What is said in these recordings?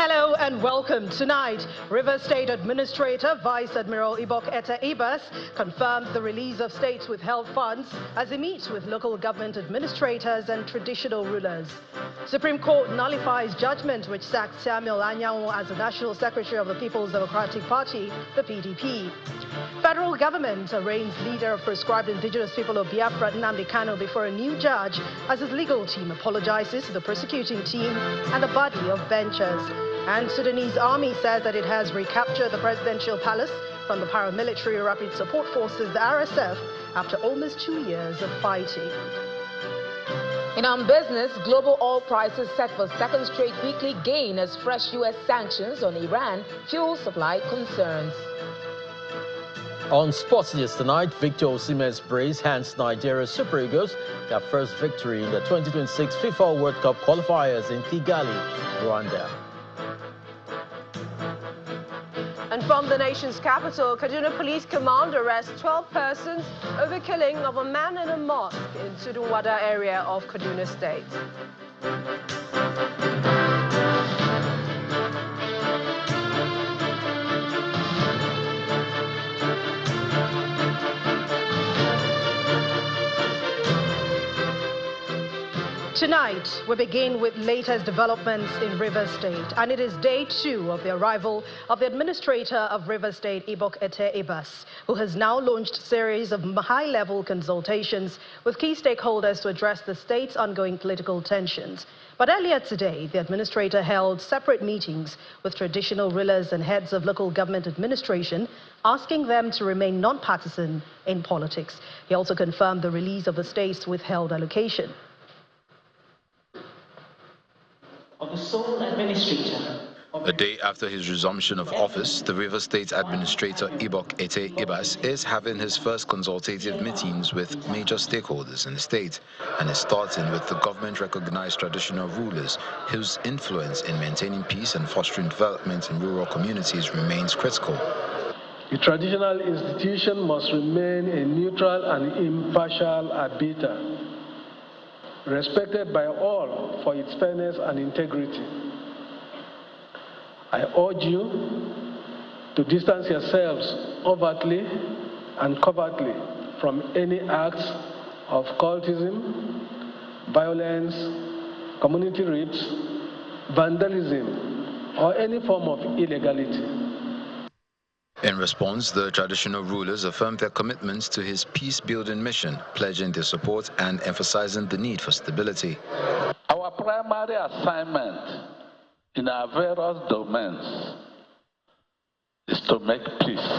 Hello and welcome. Tonight, Rivers State Administrator Vice Admiral Ibok Ete Ibas confirms the release of states withheld funds as he meets with local government administrators and traditional rulers. Supreme Court nullifies judgment which sacked Samuel Anyanwu as the National Secretary of the People's Democratic Party, the PDP. Federal government arraigns leader of proscribed indigenous people of Biafra, Nnamdi Kanu, before a new judge as his legal team apologizes to the prosecuting team and the body of benchers. And Sudanese army says that it has recaptured the presidential palace from the paramilitary rapid support forces, the RSF, after almost 2 years of fighting. In our business, global oil prices set for second straight weekly gain as fresh U.S. sanctions on Iran fuel supply concerns. On sports news tonight, Victor Osimhen's brace hands Nigeria Super Eagles their first victory in the 2026 FIFA World Cup qualifiers in Kigali, Rwanda. And from the nation's capital, Kaduna Police Command arrests 12 persons over killing of a man in a mosque in Tudunwada area of Kaduna State. Tonight, we begin with latest developments in Rivers State, and it is day 2 of the arrival of the administrator of Rivers State, Ibok Ete Ibas, who has now launched a series of high-level consultations with key stakeholders to address the state's ongoing political tensions. But earlier today, the administrator held separate meetings with traditional rulers and heads of local government administration, asking them to remain non-partisan in politics. He also confirmed the release of the state's withheld allocation. Of the sole administrator. A day after his resumption of office, the Rivers State Administrator Ibok Ete Ibas is having his first consultative meetings with major stakeholders in the state, and is starting with the government-recognized traditional rulers whose influence in maintaining peace and fostering development in rural communities remains critical. The traditional institution must remain a neutral and impartial arbiter, respected by all for its fairness and integrity. I urge you to distance yourselves overtly and covertly from any acts of cultism, violence, community rifts, vandalism, or any form of illegality. In response, the traditional rulers affirmed their commitments to his peace-building mission, pledging their support and emphasizing the need for stability. Our primary assignment in our various domains is to make peace,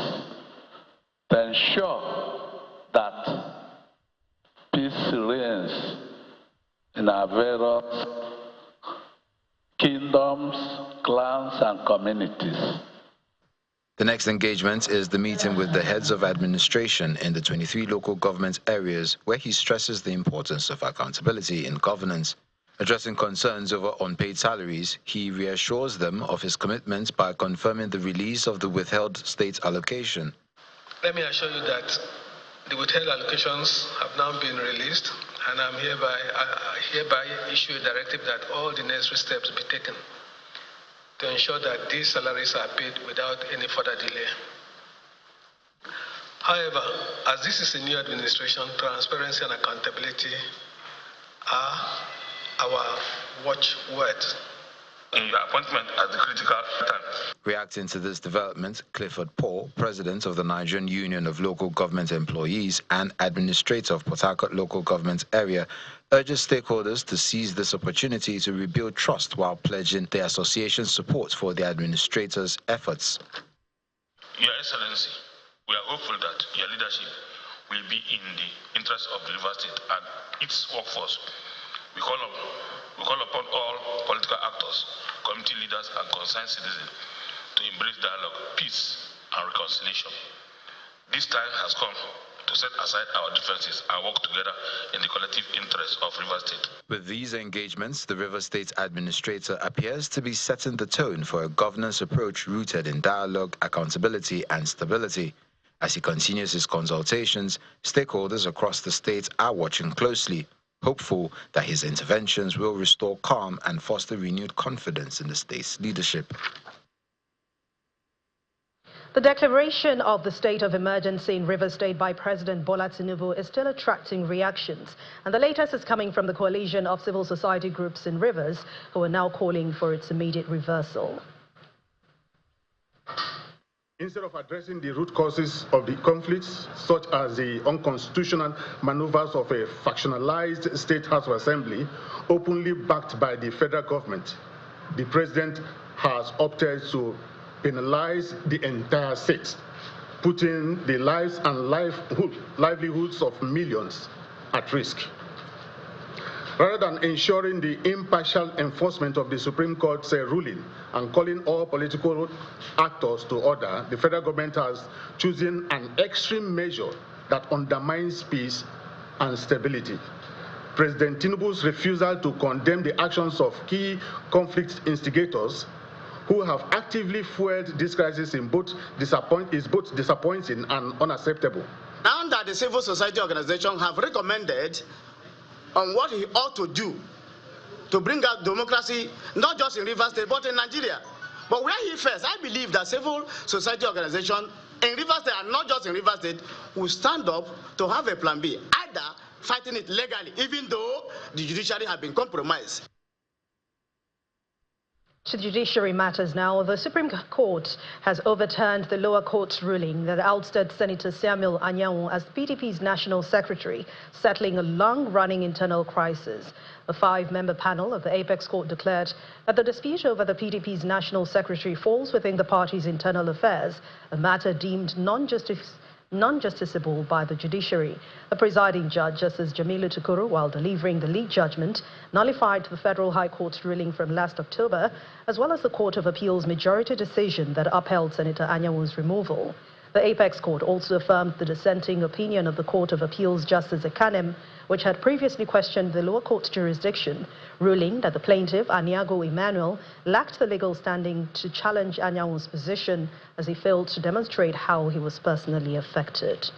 to ensure that peace reigns in our various kingdoms, clans, and communities. The next engagement is the meeting with the heads of administration in the 23 local government areas, where he stresses the importance of accountability in governance. Addressing concerns over unpaid salaries, he reassures them of his commitment by confirming the release of the withheld state allocation. Let me assure you that the withheld allocations have now been released, and I hereby issue a directive that all the necessary steps be taken to ensure that these salaries are paid without any further delay. However, as this is a new administration, transparency and accountability are our watchwords. In your appointment at the critical time. Reacting to this development, Clifford Paul, president of the Nigerian Union of Local Government Employees and administrator of Port Harcourt Local Government Area, urges stakeholders to seize this opportunity to rebuild trust while pledging the association's support for the administrator's efforts. Your Excellency, we are hopeful that your leadership will be in the interest of the Rivers State and its workforce. We call upon all political actors, community leaders, and concerned citizens to embrace dialogue, peace, and reconciliation. This time has come to set aside our differences and work together in the collective interest of Rivers State. With these engagements, the Rivers State Administrator appears to be setting the tone for a governance approach rooted in dialogue, accountability, and stability. As he continues his consultations, stakeholders across the state are watching closely. hopeful that his interventions will restore calm and foster renewed confidence in the state's leadership. The declaration of the state of emergency in Rivers State by President Bola Tinubu is still attracting reactions. And the latest is coming from the coalition of civil society groups in Rivers, who are now calling for its immediate reversal. Instead of addressing the root causes of the conflicts, such as the unconstitutional maneuvers of a factionalized state House of Assembly, openly backed by the federal government, the president has opted to penalize the entire state, putting the lives and livelihoods of millions at risk. Rather than ensuring the impartial enforcement of the Supreme Court's ruling and calling all political actors to order, the federal government has chosen an extreme measure that undermines peace and stability. President Tinubu's refusal to condemn the actions of key conflict instigators who have actively fueled this crisis is both disappointing and unacceptable. Now that the civil society organizations have recommended on what he ought to do to bring out democracy, not just in Rivers State, but in Nigeria. But where he first, I believe that civil society organizations in Rivers State, and not just in Rivers State, will stand up to have a plan B, either fighting it legally, even though the judiciary have been compromised. To judiciary matters now, the Supreme Court has overturned the lower court's ruling that ousted Senator Samuel Anyanwu as PDP's national secretary, settling a long-running internal crisis. A 5-member panel of the Apex Court declared that the dispute over the PDP's national secretary falls within the party's internal affairs, a matter deemed non-justiciable by the judiciary. The presiding judge, Justice Jamilu Tukuru, while delivering the lead judgment, nullified the Federal High Court's ruling from last October, as well as the Court of Appeal's majority decision that upheld Senator Anyawu's removal. The Apex Court also affirmed the dissenting opinion of the Court of Appeal's Justice Ekanem, which had previously questioned the lower court's jurisdiction, ruling that the plaintiff, Aniago Emmanuel, lacked the legal standing to challenge Anyawu's position as he failed to demonstrate how he was personally affected.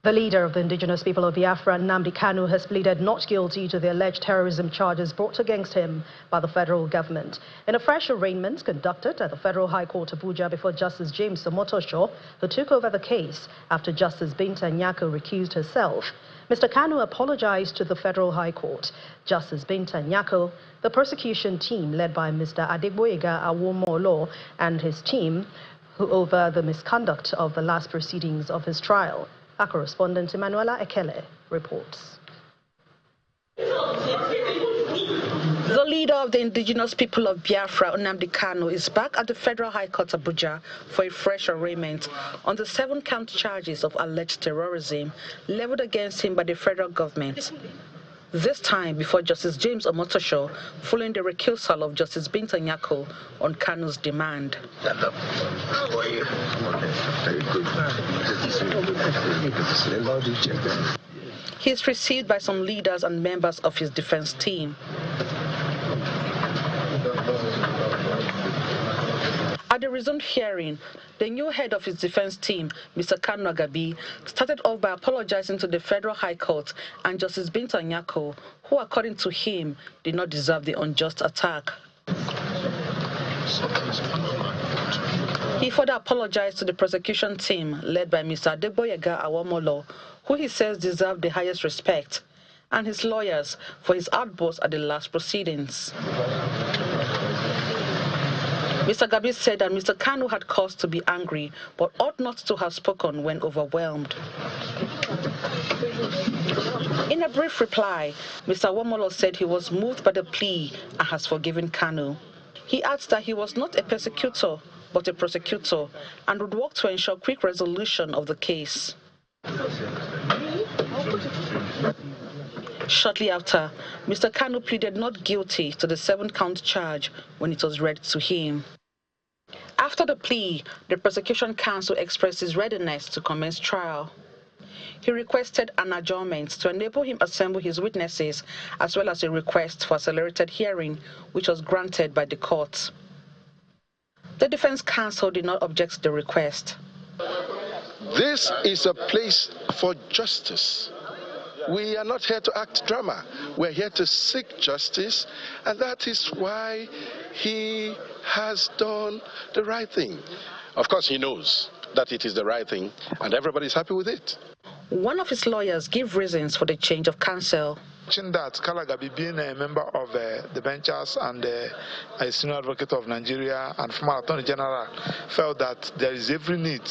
The leader of the indigenous people of Biafra, Nnamdi Kanu, has pleaded not guilty to the alleged terrorism charges brought against him by the federal government. In a fresh arraignment conducted at the Federal High Court Abuja before Justice James Omotosho, who took over the case after Justice Binta Nyako recused herself, Mr. Kanu apologized to the Federal High Court. Justice Binta Nyako, the prosecution team led by Mr. Adegboyega Awomolo and his team, who over the misconduct of the last proceedings of his trial. Our correspondent Emanuela Ekele reports. The leader of the indigenous people of Biafra, Nnamdi Kanu, is back at the Federal High Court Abuja for a fresh arraignment on the 7-count charges of alleged terrorism leveled against him by the federal government. This time before Justice James Omotosho, following the recusal of Justice Binta Nyako on Kanu's demand. He is received by some leaders and members of his defense team. At the resumed hearing, the new head of his defense team, Mr. Kanu Agabi, started off by apologizing to the Federal High Court and Justice Binta Nyako, who, according to him, did not deserve the unjust attack. He further apologized to the prosecution team, led by Mr. Adegboyega Awomolo, who he says deserved the highest respect, and his lawyers for his outburst at the last proceedings. Mr. Gabi said that Mr. Kanu had cause to be angry, but ought not to have spoken when overwhelmed. In a brief reply, Mr. Awomolo said he was moved by the plea and has forgiven Kanu. He adds that he was not a persecutor, but a prosecutor, and would work to ensure quick resolution of the case. Shortly after, Mr. Kanu pleaded not guilty to the 7-count charge when it was read to him. After the plea, the prosecution counsel expressed his readiness to commence trial. He requested an adjournment to enable him assemble his witnesses, as well as a request for accelerated hearing, which was granted by the court. The defense counsel did not object to the request. This is a place for justice. We are not here to act drama. We're here to seek justice, and that is why he has done the right thing. Of course, he knows that it is the right thing, and everybody's happy with it. One of his lawyers gave reasons for the change of counsel. That Kalagabi, being a member of the benchers and a senior advocate of Nigeria and former Attorney General, felt that there is every need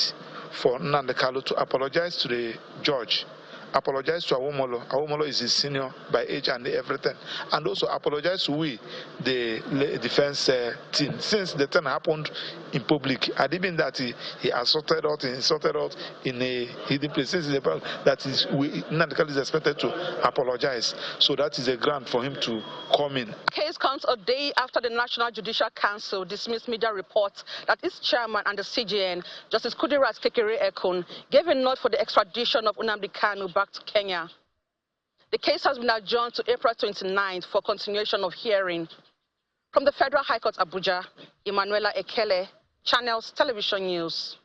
for Nnamdi Kanu to apologize to the judge, apologize to Awomolo. Awomolo is his senior by age and everything, and also apologize to we, the defense team, since the thing happened in public. Had it been that he insulted us in a hidden place, since Nnamdi Kanu is expected to apologize. So that is a grant for him to come in. The case comes a day after the National Judicial Council dismissed media reports that its chairman and the CJN, Justice Kudirat Kekere-Ekun, gave a nod for the extradition of Nnamdi Kanu back to Kenya. The case has been adjourned to April 29th for continuation of hearing. From the Federal High Court, Abuja, Emanuela Ekele, Channels Television News.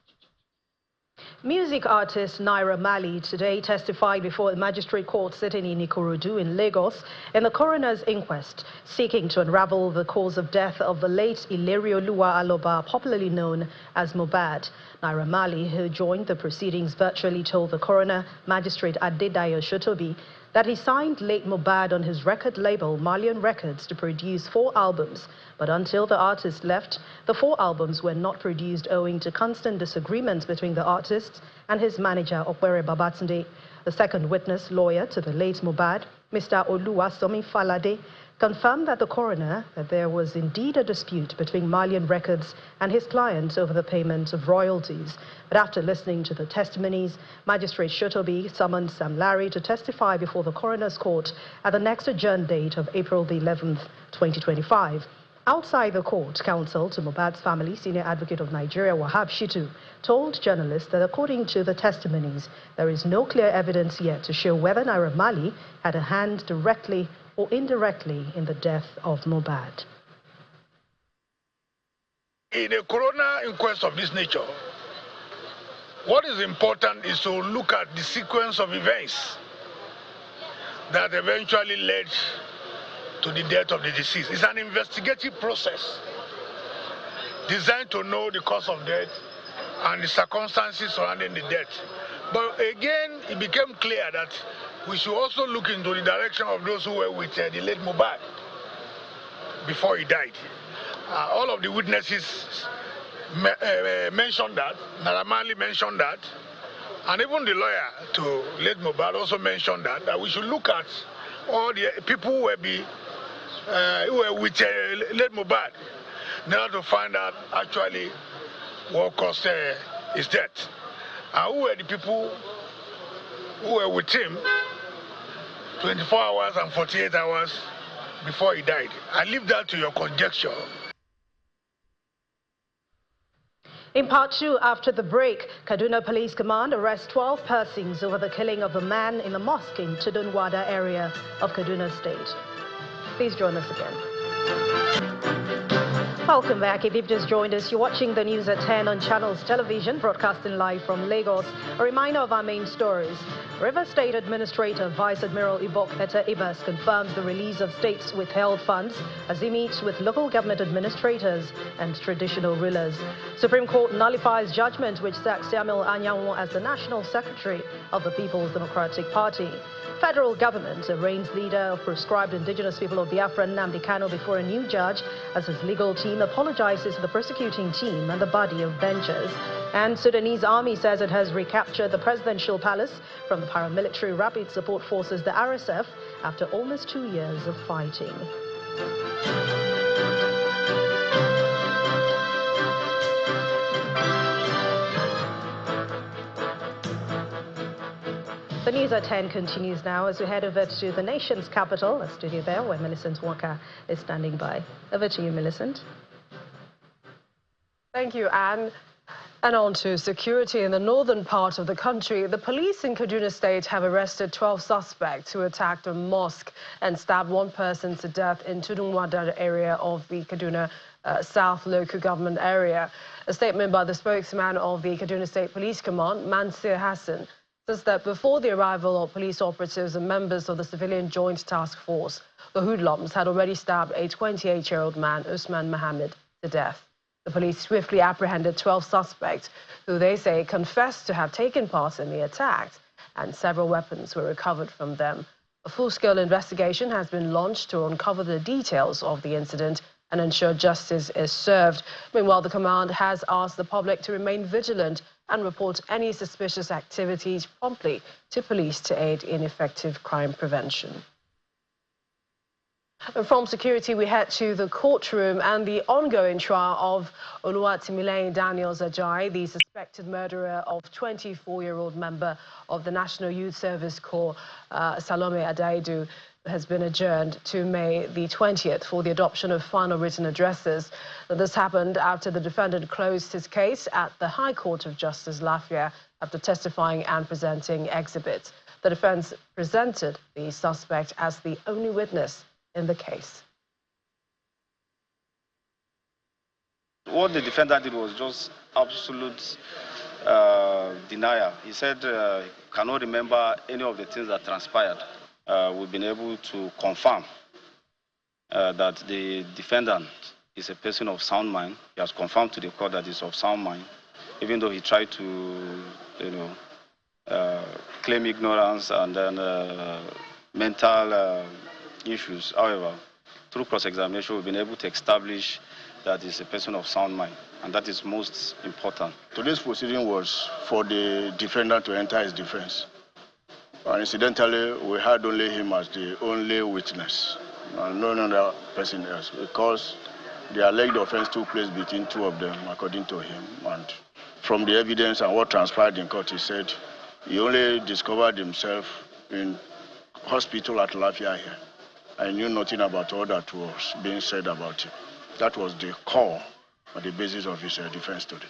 Music artist Naira Marley today testified before a magistrate court sitting in Ikorodu in Lagos in the coroner's inquest, seeking to unravel the cause of death of the late Ilerioluwa Aloba, popularly known as Mohbad. Naira Marley, who joined the proceedings virtually, told the coroner, Magistrate Adedayo Shotobi, that he signed late Mohbad on his record label, Malian Records, to produce 4 albums. But until the artist left, the 4 albums were not produced owing to constant disagreements between the artist and his manager, Okwere Babatunde. The second witness, lawyer to the late Mohbad, Mr. Oluwasomi Falade, confirmed that the coroner that there was indeed a dispute between Malian Records and his client over the payment of royalties. But after listening to the testimonies, Magistrate Shotobi summoned Sam Larry to testify before the coroner's court at the next adjourned date of April the 11th, 2025. Outside the court, counsel to Mohbad's family, Senior Advocate of Nigeria, Wahab Shitu, told journalists that according to the testimonies, there is no clear evidence yet to show whether Naira Marley had a hand directly or indirectly in the death of Mohbad. In a coroner inquest of this nature, what is important is to look at the sequence of events that eventually led to the death of the deceased. It's an investigative process designed to know the cause of death and the circumstances surrounding the death. But again, it became clear that we should also look into the direction of those who were with the late Mohbad before he died. All of the witnesses mentioned that, Naira Marley mentioned that, and even the lawyer to late Mohbad also mentioned that we should look at all the people who were with late Mohbad in order to find out actually what caused his death. Who were the people who were with him 24 hours and 48 hours before he died? I leave that to your conjecture. In part 2, after the break, Kaduna Police Command arrests 12 persons over the killing of a man in a mosque in Tudunwada area of Kaduna State. Please join us again. Welcome back. If you've just joined us, you're watching the news at 10 on Channels Television, broadcasting live from Lagos. A reminder of our main stories. River State Administrator Vice Admiral Ibok Ete Ibas confirms the release of states' withheld funds as he meets with local government administrators and traditional rulers. Supreme Court nullifies judgment which sacks Samuel Anyanwu as the National Secretary of the People's Democratic Party. Federal government arraigns leader of proscribed indigenous people of Biafra, Nnamdi Kanu, before a new judge as his legal team apologizes to the prosecuting team and the body of benchers. And Sudanese army says it has recaptured the presidential palace from the paramilitary Rapid Support Forces, the RSF, after almost 2 years of fighting. The news at 10 continues now as we head over to the nation's capital, a studio there where Millicent Walker is standing by. Over to you, Millicent. Thank you, Anne. And on to security in the northern part of the country. The police in Kaduna State have arrested 12 suspects who attacked a mosque and stabbed one person to death in Tudunwada area of the Kaduna South local government area. A statement by the spokesman of the Kaduna State Police Command, Mansur Hassan, says that before the arrival of police operatives and members of the Civilian Joint Task Force, the hoodlums had already stabbed a 28-year-old man, Usman Mohammed, to death. The police swiftly apprehended 12 suspects, who they say confessed to have taken part in the attack, and several weapons were recovered from them. A full-scale investigation has been launched to uncover the details of the incident and ensure justice is served. Meanwhile, the command has asked the public to remain vigilant and report any suspicious activities promptly to police to aid in effective crime prevention. And from security, we head to the courtroom and the ongoing trial of Oluwatimileyin Daniels Ajayi, the suspected murderer of 24-year-old member of the National Youth Service Corps, Salome Adaidu, has been adjourned to May the 20th for the adoption of final written addresses. This happened after the defendant closed his case at the High Court of Justice Lafia after testifying and presenting exhibits. The defense presented the suspect as the only witness in the case. What the defendant did was just absolute denial. He said he cannot remember any of the things that transpired. We've been able to confirm that the defendant is a person of sound mind. He has confirmed to the court that he's of sound mind, even though he tried to, claim ignorance and then mental issues. However, through cross-examination, we've been able to establish that he's a person of sound mind, and that is most important. Today's proceeding was for the defendant to enter his defense. And incidentally, we had only him as the only witness, and no other person else, because the alleged offense took place between two of them, according to him. And from the evidence and what transpired in court, he said he only discovered himself in hospital at Lafia here. I knew nothing about all that was being said about him. That was the core or the basis of his defense today.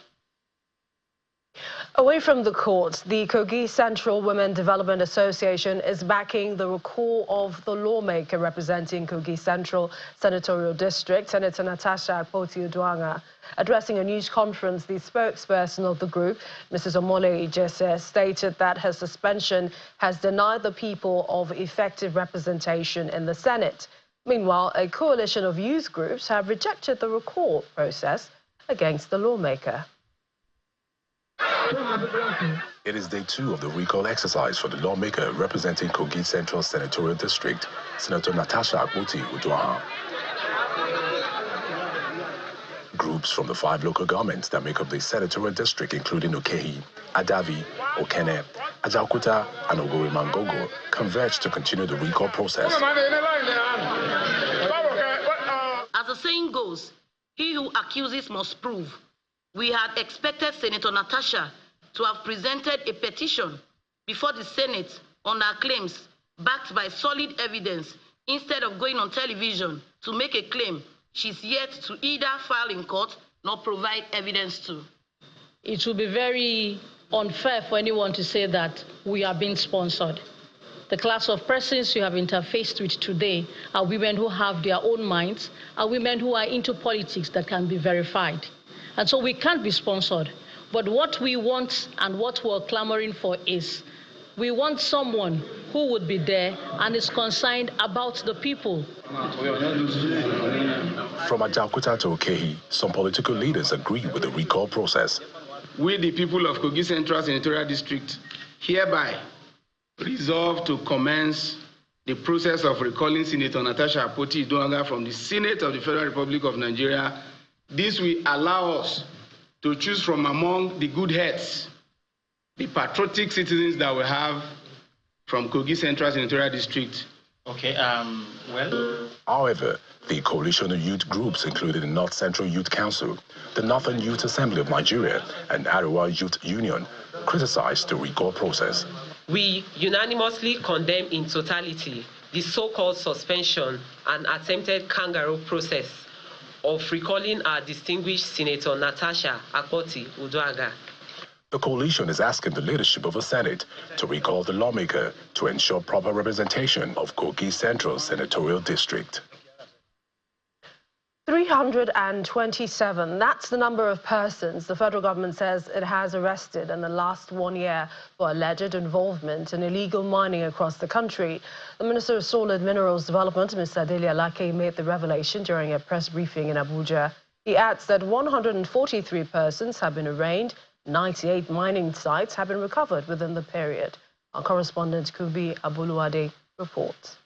Away from the courts, the Kogi Central Women Development Association is backing the recall of the lawmaker representing Kogi Central Senatorial District, Senator Natasha Akpoti-Uduaghan. Addressing a news conference, the spokesperson of the group, Mrs. Omole Ijese, stated that her suspension has denied the people of effective representation in the Senate. Meanwhile, a coalition of youth groups have rejected the recall process against the lawmaker. It is day 2 of the recall exercise for the lawmaker representing Kogi Central Senatorial District, Senator Natasha Akpoti-Uduaghan. Groups from the 5 local governments that make up the senatorial district, including Okehi, Adavi, Okene, Ajaokuta, and Ogorimangogo, converged to continue the recall process. As the saying goes, he who accuses must prove. We had expected Senator Natasha to have presented a petition before the Senate on her claims, backed by solid evidence, instead of going on television to make a claim she's yet to either file in court nor provide evidence to. It will be very unfair for anyone to say that we are being sponsored. The class of persons you have interfaced with today are women who have their own minds, are women who are into politics that can be verified. And so we can't be sponsored. But what we want and what we're clamoring for is we want someone who would be there and is concerned about the people. From Ajaokuta to Okehi, some political leaders agree with the recall process. We, the people of Kogi Central Senatorial District, hereby resolve to commence the process of recalling Senator Natasha Akpoti-Uduaghan from the Senate of the Federal Republic of Nigeria. This will allow us to choose from among the good heads, the patriotic citizens that we have from Kogi Central Senatorial District. Okay, well. However, the coalition of youth groups, including the North Central Youth Council, the Northern Youth Assembly of Nigeria, and Arewa Youth Union, criticized the recall process. We unanimously condemn in totality the so-called suspension and attempted kangaroo process of recalling our distinguished Senator Natasha Akpoti-Uduaghan. The coalition is asking the leadership of the Senate to recall the lawmaker to ensure proper representation of Kogi Central Senatorial District. 327. That's the number of persons the federal government says it has arrested in the last 1 year for alleged involvement in illegal mining across the country. The Minister of Solid Minerals Development, Mr. Dele Alake, made the revelation during a press briefing in Abuja. He adds that 143 persons have been arraigned, 98 mining sites have been recovered within the period. Our correspondent Kubi Abuluade reports.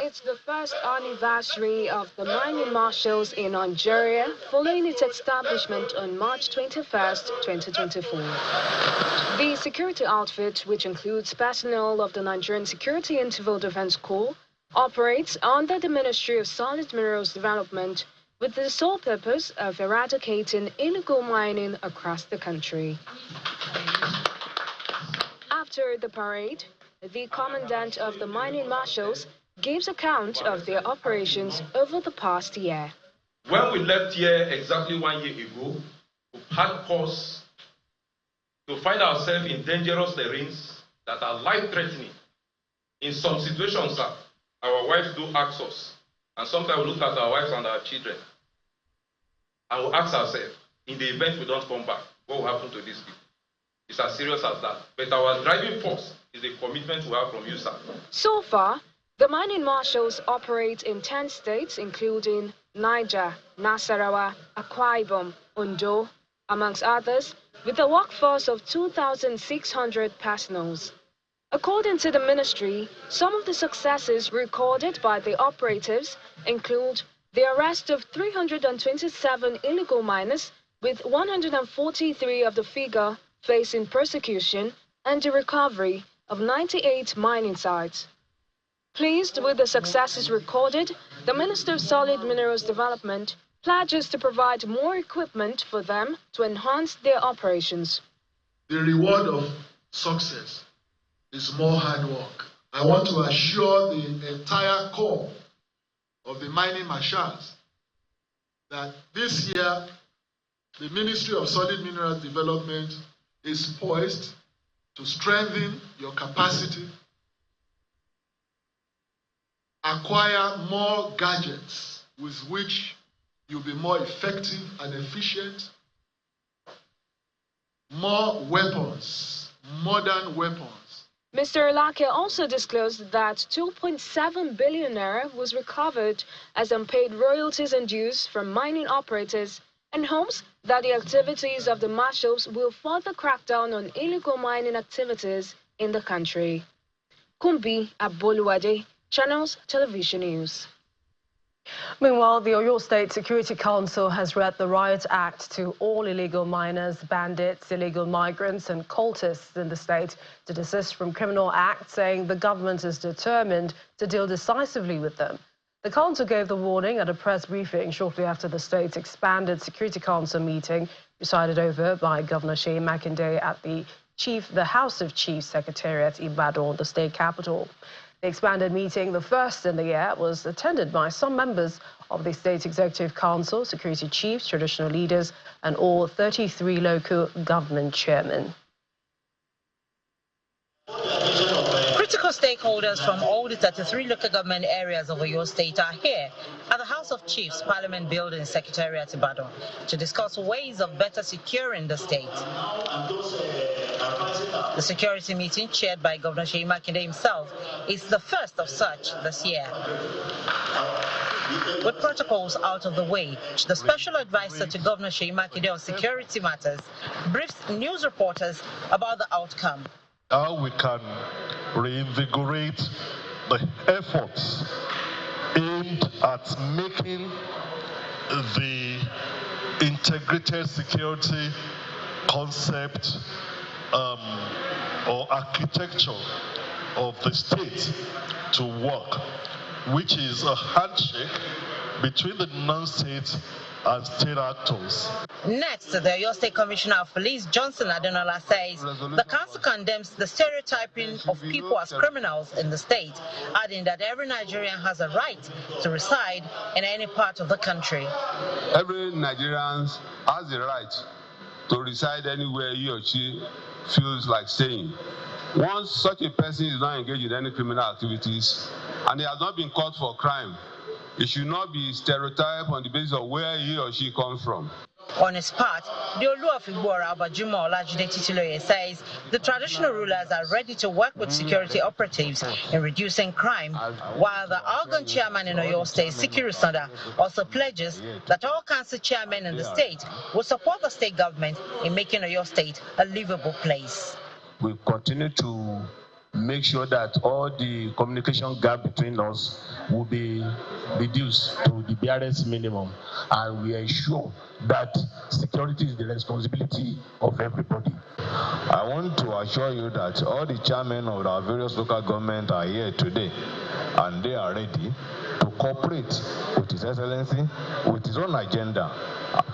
It's the first anniversary of the mining marshals in Nigeria following its establishment on March 21st, 2024. The security outfit, which includes personnel of the Nigerian Security and Civil Defense Corps, operates under the Ministry of Solid Minerals Development with the sole purpose of eradicating illegal mining across the country. After the parade, the commandant of the mining marshals gives account of their operations over the past year. When we left here exactly 1 year ago, we had cause to find ourselves in dangerous terrains that are life-threatening. In some situations, our wives do ask us, and sometimes we look at our wives and our children, and we ask ourselves, in the event we don't come back, what will happen to these people? It's as serious as that. But our driving force is the commitment we have from you, sir. So far, the mining marshals operate in 10 states, including Niger, Nasarawa, Akwa Ibom, Ondo, amongst others, with a workforce of 2,600 personnel. According to the ministry, some of the successes recorded by the operatives include the arrest of 327 illegal miners, with 143 of the figure facing prosecution, and the recovery of 98 mining sites. Pleased with the successes recorded, the Minister of Solid Minerals Development pledges to provide more equipment for them to enhance their operations. The reward of success is more hard work. I want to assure the entire corps of the mining marshals that this year the Ministry of Solid Minerals Development is poised to strengthen your capacity, acquire more gadgets with which you'll be more effective and efficient, more weapons, modern weapons. Mr. Alake also disclosed that 2.7 billion naira was recovered as unpaid royalties and dues from mining operators, and hopes that the activities of the marshals will further crack down on illegal mining activities in the country. Kumbi Aboluwade, Channels Television News. Meanwhile, the Oyo State Security Council has read the Riot Act to all illegal miners, bandits, illegal migrants and cultists in the state to desist from criminal acts, saying the government is determined to deal decisively with them. The council gave the warning at a press briefing shortly after the state's expanded Security Council meeting, presided over by Governor Seyi Makinde at the House of Chiefs Secretariat, Ibadan, the state capital. The expanded meeting, the first in the year, was attended by some members of the State Executive Council, security chiefs, traditional leaders, and all 33 local government chairmen. Critical stakeholders from all the 33 local government areas of Oyo State are here at the House of Chiefs Parliament Building Secretariat Ibadan to discuss ways of better securing the state. The security meeting, chaired by Governor Seyi Makinde himself, is the first of such this year. With protocols out of the way, the special advisor to Governor Seyi Makinde on security matters briefs news reporters about the outcome. How we can reinvigorate the efforts aimed at making the integrated security concept or architecture of the state to work, which is a handshake between the non-state and state actors. Next, the Oyo State Commissioner of Police, Johnson Adenola, says the council condemns the stereotyping of people as criminals in the state, adding that every Nigerian has a right to reside in any part of the country. Every Nigerian has the right to reside anywhere he or she feels like staying. Once such a person is not engaged in any criminal activities and he has not been caught for crime, It should not be stereotyped on the basis of where he or she comes from. On his part, the Olu of Igbora, Abajimo Olajide Titiloye, says the traditional rulers are ready to work with security operatives in reducing crime, while the Algon chairman in Oyo State, Sikiru Sanda, also pledges that all council chairmen in the state will support the state government in making Oyo State a livable place. We continue to make sure that all the communication gap between us will be reduced to the barest minimum, and we ensure that security is the responsibility of everybody. I want to assure you that all the chairmen of our various local governments are here today, and they are ready to cooperate with His Excellency, with his own agenda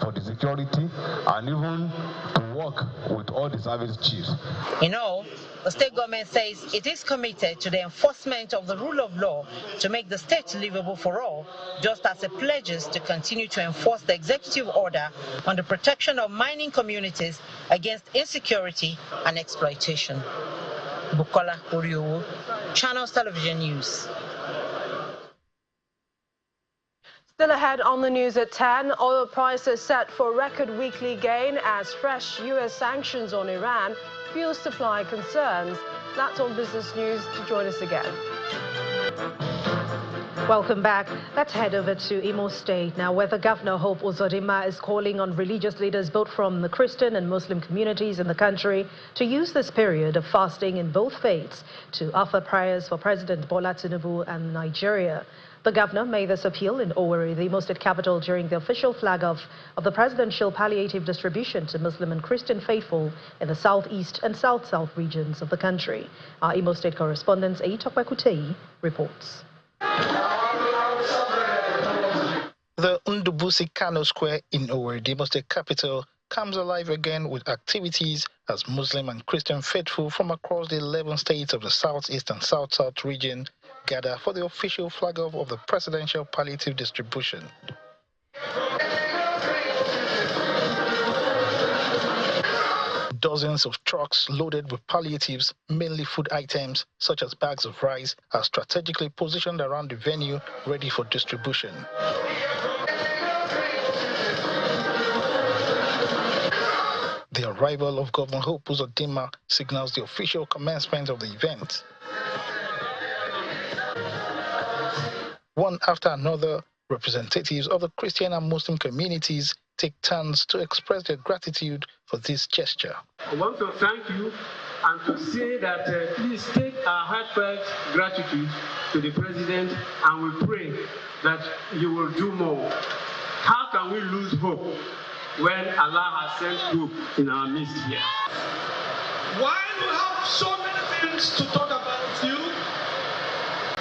for the security, and even to work with all the service chiefs. In all, the state government says it is committed to the enforcement of the rule of law to make the state livable for all, just as it pledges to continue to enforce the executive order on the protection of mining communities against insecurity and exploitation. Bukola Oriowo, Channels Television News. Still ahead on the news at 10, oil prices set for record weekly gain as fresh U.S. sanctions on Iran fuel supply concerns. That's on Business News. To join us again. Welcome back. Let's head over to Imo State now, where the Governor Hope Uzodinma is calling on religious leaders both from the Christian and Muslim communities in the country to use this period of fasting in both faiths to offer prayers for President Bola Tinubu and Nigeria. The governor made this appeal in Owerri, the Imo State capital, during the official flag off of the presidential palliative distribution to Muslim and Christian faithful in the southeast and south-south regions of the country. Our Imo State correspondent Eitokwe Kutei reports. The Nnamdi Kanu Square in Owerri, the Imo State capital, comes alive again with activities as Muslim and Christian faithful from across the 11 states of the southeast and south-south region gather for the official flag-off of the presidential palliative distribution. Dozens of trucks loaded with palliatives, mainly food items such as bags of rice, are strategically positioned around the venue, ready for distribution. The arrival of Governor Hope Uzodinma signals the official commencement of the event. One after another, representatives of the Christian and Muslim communities take turns to express their gratitude for this gesture. I want to thank you and to say that please take our heartfelt gratitude to the President, and we pray that you will do more. How can we lose hope when Allah has sent hope in our midst here? While we have so many things to talk about you,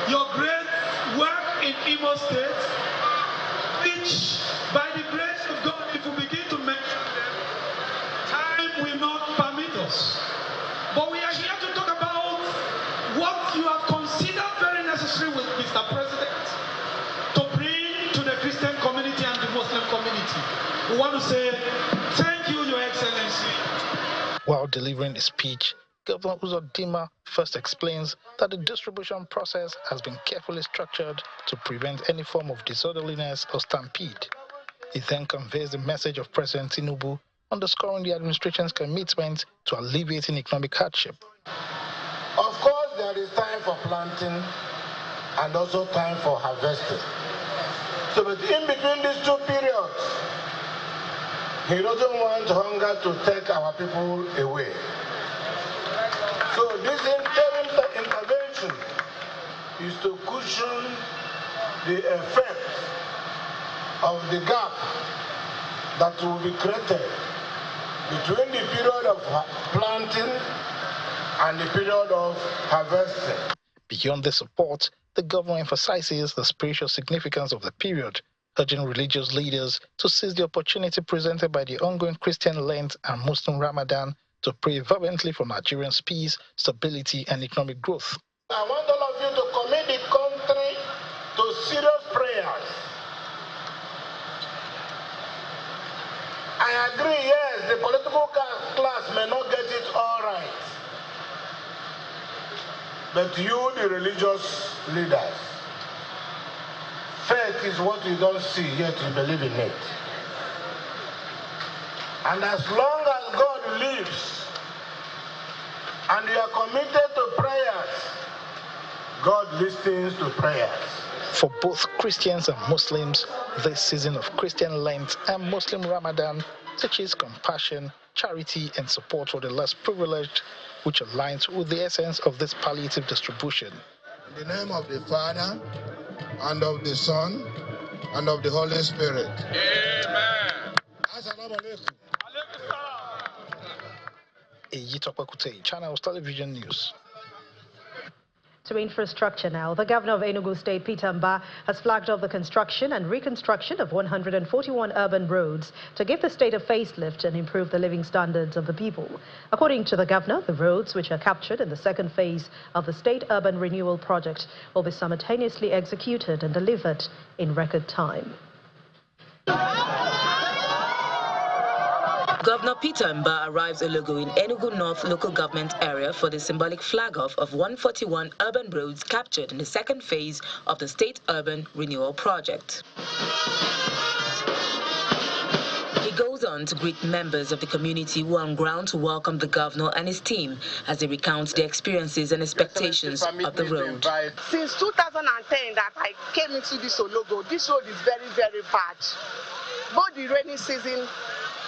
your great work in Imo State, which by the grace of God, if we begin to mention them, time will not permit us. But we are here to talk about what you have considered very necessary with Mr. President to bring to the Christian community and the Muslim community. We want to say thank you, Your Excellency. While delivering a speech, Governor Uzodinma first explains that the distribution process has been carefully structured to prevent any form of disorderliness or stampede. He then conveys the message of President Tinubu, underscoring the administration's commitment to alleviating economic hardship. Of course, there is time for planting and also time for harvesting. So but in between these two periods, he doesn't want hunger to take our people away. So this interim intervention is to cushion the effect of the gap that will be created between the period of planting and the period of harvesting. Beyond the support, the governor emphasizes the spiritual significance of the period, urging religious leaders to seize the opportunity presented by the ongoing Christian Lent and Muslim Ramadan to pray fervently for Nigerians' peace, stability, and economic growth. I want all of you to commit the country to serious prayers. I agree, yes, the political class may not get it all right. But you, the religious leaders, faith faith is what you don't see, yet you believe in it. And as long as God lives and you are committed to prayers, God listens to prayers. For both Christians and Muslims, this season of Christian Lent and Muslim Ramadan teaches compassion, charity, and support for the less privileged, which aligns with the essence of this palliative distribution. In the name of the Father, and of the Son, and of the Holy Spirit. Amen. Assalamu alaikum. Eyitokpekute, Channels Television News. To infrastructure now, the governor of Enugu State, Peter Mba, has flagged off the construction and reconstruction of 141 urban roads to give the state a facelift and improve the living standards of the people. According to the governor, the roads, which are captured in the second phase of the state urban renewal project, will be simultaneously executed and delivered in record time. Governor Peter Mba arrives Enugu in Enugu North local government area for the symbolic flag-off of 141 urban roads captured in the second phase of the state urban renewal project. He goes on to greet members of the community who are on ground to welcome the governor and his team as they recount their experiences and expectations of the road. Since 2010 that I came into this Enugu, this road is very, very bad. Both the rainy season,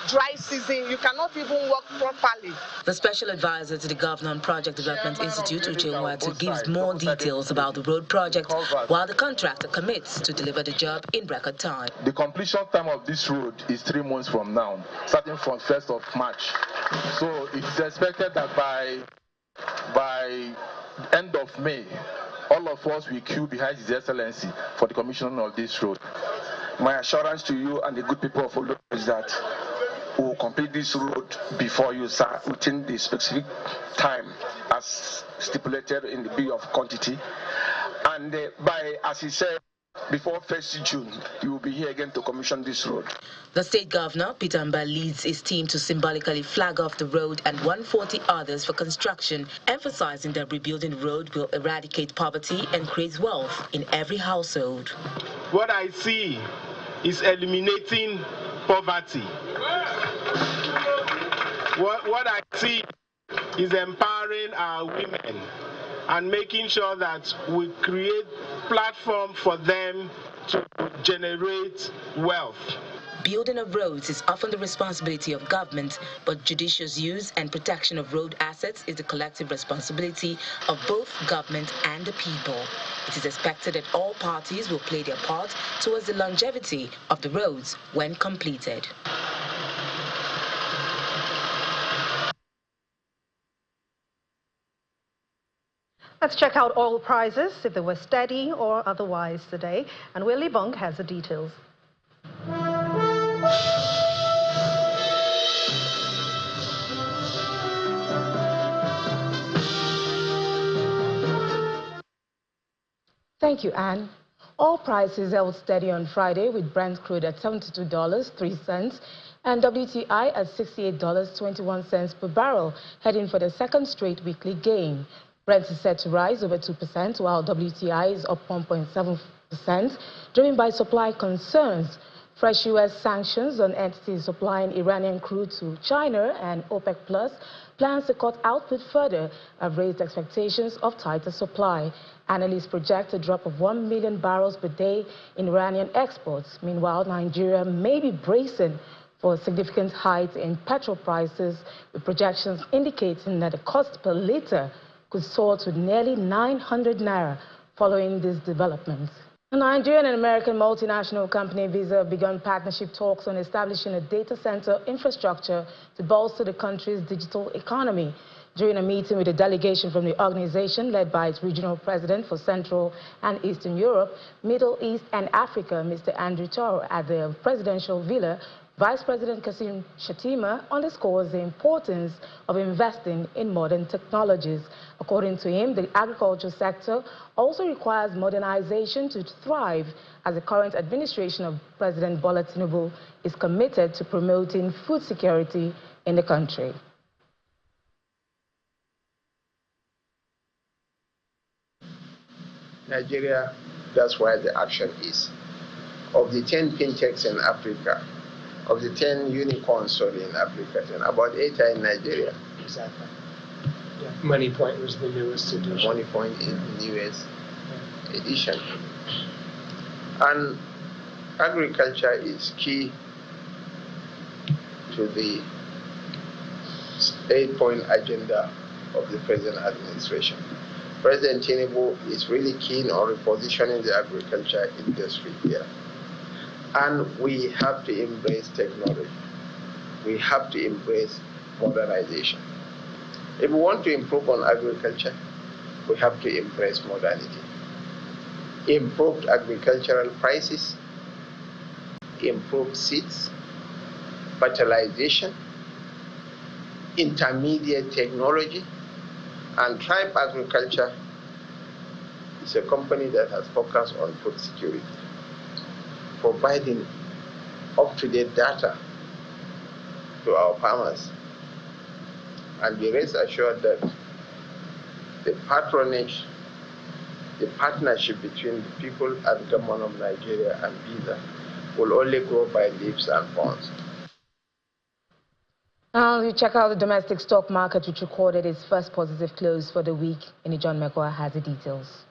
dry season, you cannot even walk properly. The special advisor to the Governor on Project Development Institute, Uche Nwatu, gives more details about the road project, while the contractor commits to deliver the job in record time. The completion time of this road is 3 months from now, starting from 1st of March. So it's expected that by end of May, all of us will queue behind His Excellency for the commissioning of this road. My assurance to you and the good people of Enugu is that we will complete this road before you, sir, within the specific time as stipulated in the bill of quantity. And by, as he said, before 1st June, you will be here again to commission this road. The state governor, Peter Mba, leads his team to symbolically flag off the road and 140 others for construction, emphasizing that rebuilding the road will eradicate poverty and create wealth in every household. What I see is eliminating poverty. What I see is empowering our women and making sure that we create platform for them to generate wealth. Building of roads is often the responsibility of government, but judicious use and protection of road assets is the collective responsibility of both government and the people. It is expected that all parties will play their part towards the longevity of the roads when completed. Let's check out oil prices, if they were steady or otherwise today. And Willie Bunk has the details. Thank you, Anne. Oil prices held steady on Friday with Brent crude at $72.03 and WTI at $68.21 per barrel, heading for the second straight weekly gain. Brent is set to rise over 2%, while WTI is up 1.7%, driven by supply concerns. Fresh U.S. sanctions on entities supplying Iranian crude to China and OPEC Plus plans to cut output further have raised expectations of tighter supply. Analysts project a drop of 1 million barrels per day in Iranian exports. Meanwhile, Nigeria may be bracing for significant heights in petrol prices, with projections indicating that the cost per litre could soar to nearly 900 naira following these developments. The Nigerian and American multinational company Visa have begun partnership talks on establishing a data center infrastructure to bolster the country's digital economy. During a meeting with a delegation from the organization led by its regional president for Central and Eastern Europe, Middle East and Africa, Mr. Andrew Toro, at the presidential villa, Vice President Kassim Shettima underscores the importance of investing in modern technologies. According to him, the agriculture sector also requires modernization to thrive, as the current administration of President Bola Tinubu is committed to promoting food security in the country. Nigeria, that's where the action is. of the 10 fintechs in Africa, of the 10 unicorns in Africa, and about 8 are in Nigeria. Exactly. Yeah. Money Point was the newest edition. Money Point is the newest edition. And agriculture is key to the 8-point agenda of the present administration. President Tinubu is really keen on repositioning the agriculture industry here. And we have to embrace technology. We have to embrace modernization. If we want to improve on agriculture, we have to embrace modernity. Improved agricultural prices, improved seeds, fertilization, intermediate technology, and Tribe Agriculture is a company that has focused on food security, providing up-to-date data to our farmers. And be rest assured that the patronage, the partnership between the people and the government of Nigeria and Visa will only grow by leaps and bounds. Now we check out the domestic stock market, which recorded its first positive close for the week. John Mekwa has the details.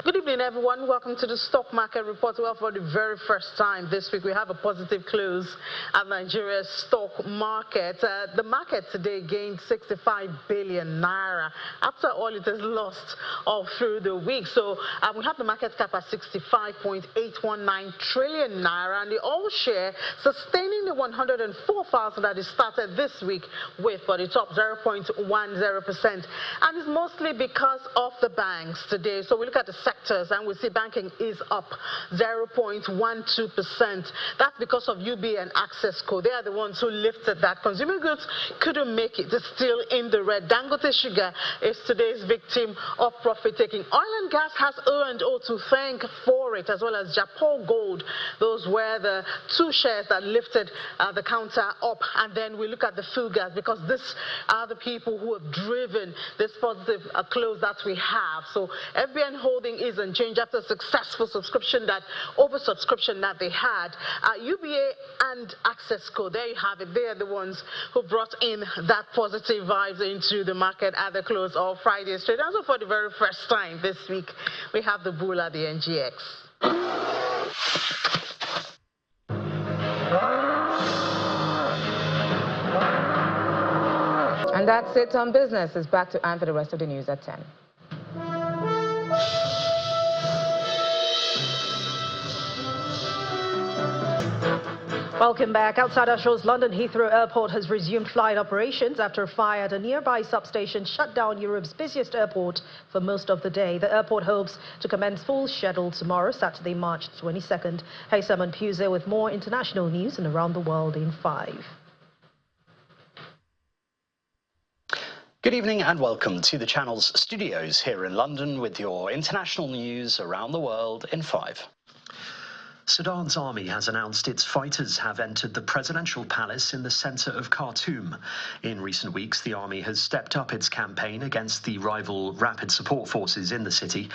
Good evening, everyone. Welcome to the Stock Market Report. Well, for the very first time this week, we have a positive close at Nigeria's stock market. The market today gained 65 billion naira after all it has lost all through the week. So we have the market cap at 65.819 trillion naira, and the all share sustaining the 104,000 that it started this week with for the top 0.10%. And it's mostly because of the banks today. So we look at the sectors and we see banking is up 0.12%. That's because of UB and Access Code. They are the ones who lifted that. Consumer goods couldn't make it. It's still in the red. Dangote Sugar is today's victim of profit taking. Oil and gas has earned to thank for it, as well as Japan Gold. Those were the two shares that lifted the counter up. And then we look at the fuel gas, because these are the people who have driven this positive close that we have. So FBN Holding is unchanged after a successful oversubscription that they had. UBA and Access Code, there you have it. They are the ones who brought in that positive vibes into the market at the close of Friday's trade. And so for the very first time this week, we have the bull at the NGX. And that's it on business. It's back to Anne for the rest of the news at 10. Welcome back. Outside our shows, London Heathrow Airport has resumed flight operations after a fire at a nearby substation shut down Europe's busiest airport for most of the day. The airport hopes to commence full schedule tomorrow, Saturday, March 22nd. Hey, Simon Puse with more international news and around the world in 5. Good evening and welcome to the channel's studios here in London with your international news around the world in 5. Sudan's army has announced its fighters have entered the presidential palace in the center of Khartoum. In recent weeks, the army has stepped up its campaign against the rival Rapid Support Forces in the city,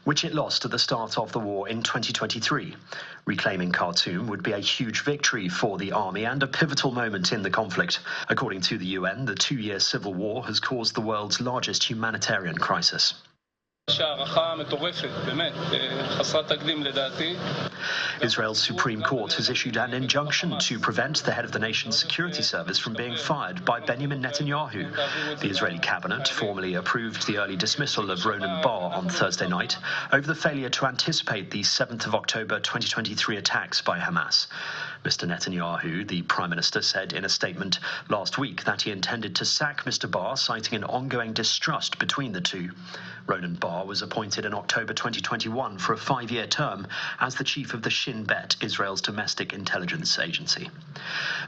which it lost at the start of the war in 2023. Reclaiming Khartoum would be a huge victory for the army and a pivotal moment in the conflict. According to the UN, the 2-year civil war has caused the world's largest humanitarian crisis. Israel's Supreme Court has issued an injunction to prevent the head of the nation's security service from being fired by Benjamin Netanyahu. The Israeli cabinet formally approved the early dismissal of Ronen Bar on Thursday night over the failure to anticipate the 7th of October 2023 attacks by Hamas. Mr. Netanyahu, the Prime Minister, said in a statement last week that he intended to sack Mr. Bar, citing an ongoing distrust between the two. Ronen Bar was appointed in October 2021 for a 5-year term as the chief of the Shin Bet, Israel's domestic intelligence agency.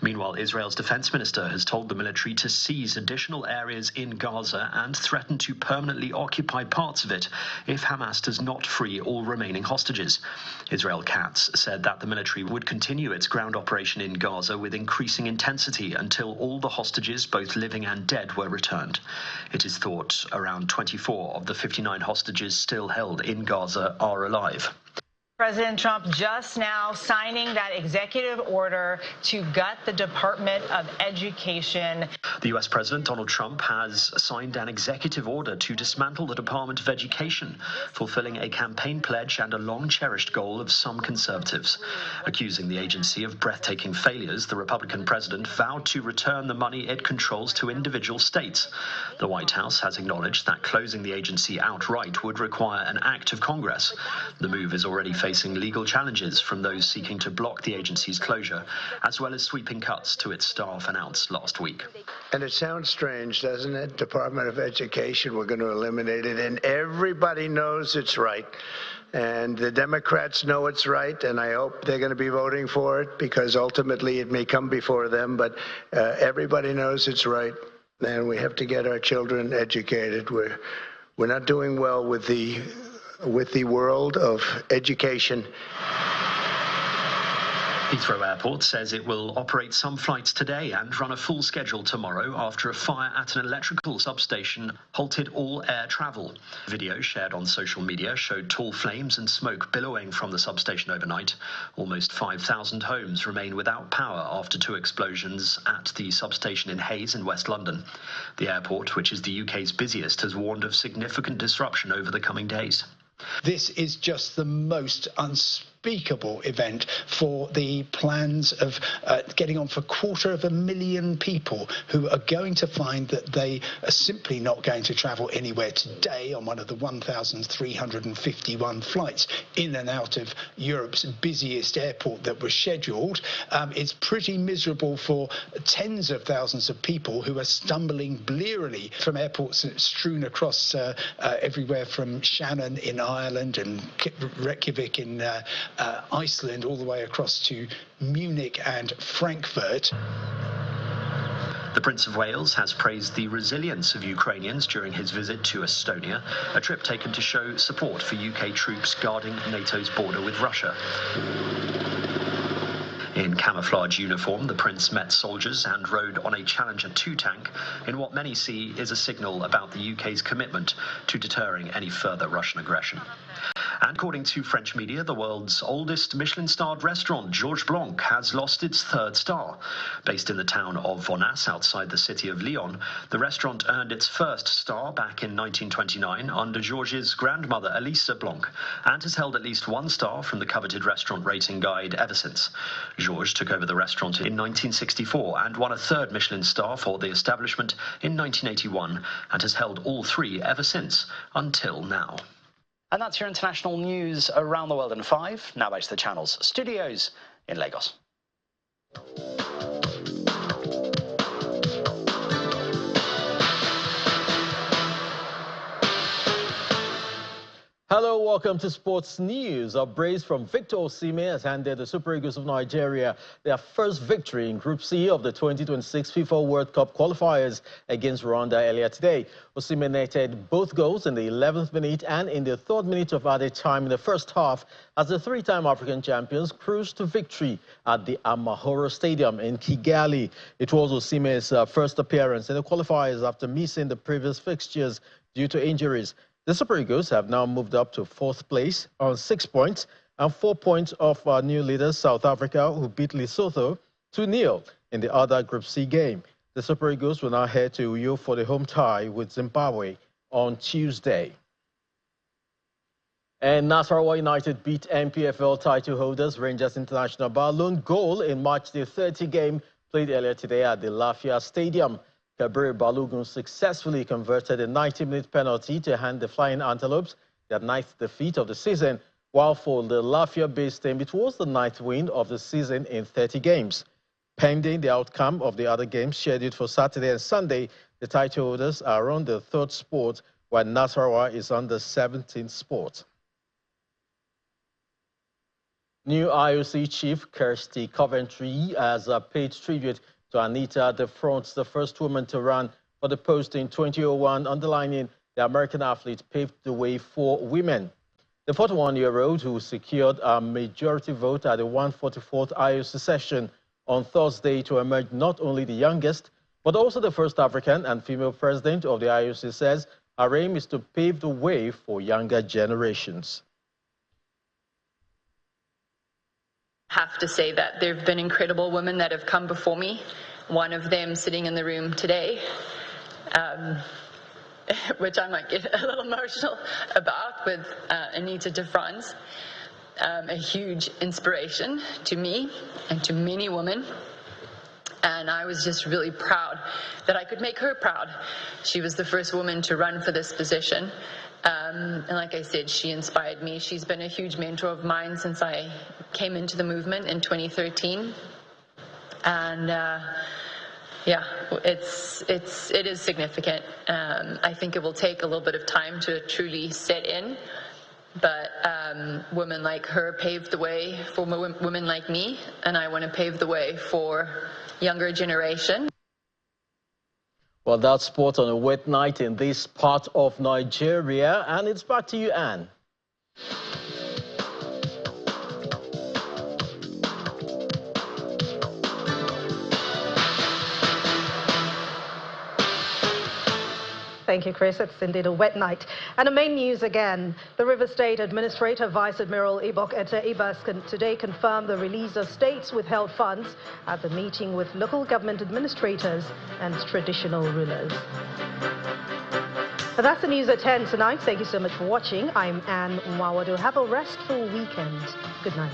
Meanwhile, Israel's defense minister has told the military to seize additional areas in Gaza and threaten to permanently occupy parts of it if Hamas does not free all remaining hostages. Israel Katz said that the military would continue its ground ground operation in Gaza with increasing intensity until all the hostages, both living and dead, were returned. It is thought around 24 of the 59 hostages still held in Gaza are alive. President Trump just now signing that executive order to gut the Department of Education. The U.S. President Donald Trump has signed an executive order to dismantle the Department of Education, fulfilling a campaign pledge and a long-cherished goal of some conservatives. Accusing the agency of breathtaking failures, the Republican president vowed to return the money it controls to individual states. The White House has acknowledged that closing the agency outright would require an act of Congress. The move is already facing legal challenges from those seeking to block the agency's closure, as well as sweeping cuts to its staff announced last week. And it sounds strange, doesn't it? Department of Education, we're going to eliminate it, and everybody knows it's right. And the Democrats know it's right, and I hope they're going to be voting for it, because ultimately it may come before them, but everybody knows it's right, and we have to get our children educated. We're not doing well with the world of education. Heathrow Airport says it will operate some flights today and run a full schedule tomorrow after a fire at an electrical substation halted all air travel. Video shared on social media showed tall flames and smoke billowing from the substation overnight. Almost 5,000 homes remain without power after 2 explosions at the substation in Hayes in West London. The airport, which is the UK's busiest, has warned of significant disruption over the coming days. This is just the most unspeakable event for the plans of getting on for 250,000 people who are going to find that they are simply not going to travel anywhere today on one of the 1,351 flights in and out of Europe's busiest airport that was scheduled. It's pretty miserable for tens of thousands of people who are stumbling blearily from airports strewn across everywhere from Shannon in Ireland and Reykjavik in Iceland all the way across to Munich and Frankfurt. The Prince of Wales has praised the resilience of Ukrainians during his visit to Estonia, a trip taken to show support for UK troops guarding NATO's border with Russia. In camouflage uniform, the Prince met soldiers and rode on a Challenger 2 tank in what many see is a signal about the UK's commitment to deterring any further Russian aggression. And according to French media, the world's oldest Michelin-starred restaurant, Georges Blanc, has lost its 3rd star. Based in the town of Vonas, outside the city of Lyon, the restaurant earned its 1st star back in 1929 under Georges' grandmother, Elisa Blanc, and has held at least 1 star from the coveted restaurant rating guide ever since. Georges took over the restaurant in 1964 and won a 3rd Michelin star for the establishment in 1981 and has held all 3 ever since, until now. And that's your international news around the world in 5. Now back to the channel's studios in Lagos. Hello, welcome to Sports News. A brace from Victor Osimhen has handed the Super Eagles of Nigeria their first victory in Group C of the 2026 FIFA World Cup qualifiers against Rwanda earlier today. Osimhen netted both goals in the 11th minute and in the 3rd minute of added time in the first half as the 3-time African champions cruised to victory at the Amahoro Stadium in Kigali. It was Osimhen's first appearance in the qualifiers after missing the previous fixtures due to injuries. The Super Eagles have now moved up to 4th place on 6 points and 4 points off our new leaders, South Africa, who beat Lesotho 2-0 in the other Group C game. The Super Eagles will now head to Uyo for the home tie with Zimbabwe on Tuesday. And Nasarawa United beat MPFL title holders Rangers International by a lone goal in March the 30 game played earlier today at the Lafia Stadium. Kabir Balogun successfully converted a 90-minute penalty to hand the Flying Antelopes their 9th defeat of the season, while for the Lafia-based team, it was the 9th win of the season in 30 games. Pending the outcome of the other games scheduled for Saturday and Sunday, the title holders are on the 3rd spot, while Nasarawa is on the 17th spot. New IOC chief Kirsty Coventry has paid tribute to Anita De France, the first woman to run for the post in 2001, underlining the American athlete paved the way for women. The 41-year-old who secured a majority vote at the 144th IOC session on Thursday to emerge not only the youngest, but also the first African and female president of the IOC, says her aim is to pave the way for younger generations. Have to say that there have been incredible women that have come before me. One of them sitting in the room today, which I might get a little emotional about, with Anita de France, a huge inspiration to me and to many women. And I was just really proud that I could make her proud. She was the first woman to run for this position. And like I said, she inspired me. She's been a huge mentor of mine since I came into the movement in 2013. And yeah, it is significant. I think it will take a little bit of time to truly set in. But women like her paved the way for women like me, and I want to pave the way for younger generation. Well, that's sport on a wet night in this part of Nigeria, and it's back to you, Anne. Thank you, Chris. It's indeed a wet night. And the main news again. The River State Administrator, Vice Admiral Ibok Ete Ibas, today confirmed the release of states withheld funds at the meeting with local government administrators and traditional rulers. And that's the news at 10 tonight. Thank you so much for watching. I'm Anne Mwawadu. Have a restful weekend. Good night.